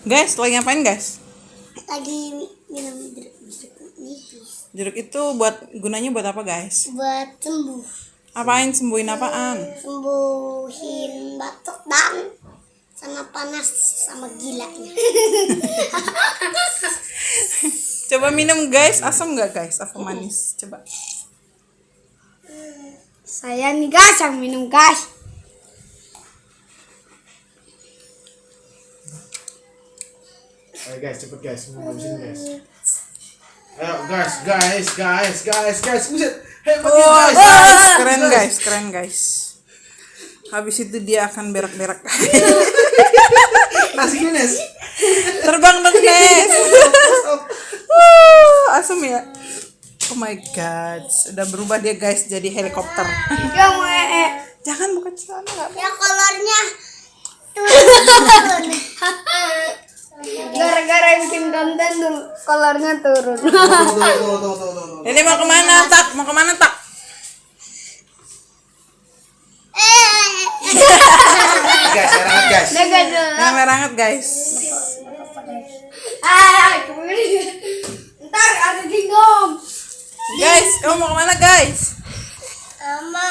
Guys, lagi ngapain guys? Lagi minum jeruk nipis. Jeruk itu gunanya buat apa guys? Buat sembuh. Apain, sembuhin apaan? Sembuhin batuk dan sama panas sama gilanya. Coba minum guys, asam nggak guys? Apa manis? Coba. Saya nih guys yang minum guys. Ayo guys, cepet guys, mau habisin guys. Ayo guys, buset. Hebat ya, Wah, guys. keren guys. Habis itu dia akan berak-berak. Asik Nes. Terbang dong Nes. Asam ya. Oh my god, udah berubah dia guys jadi helikopter. Yang Jangan buka celana nggak? ya kolornya turun. Gara-gara bikin konten dulu kolornya turun. Tunggu. Ini mau kemana tak? Mau kemana tak? Guys, serangan guys. Yang merah banget guys. Ntar ada jinggong. Guys, kamu mau kemana guys? Sama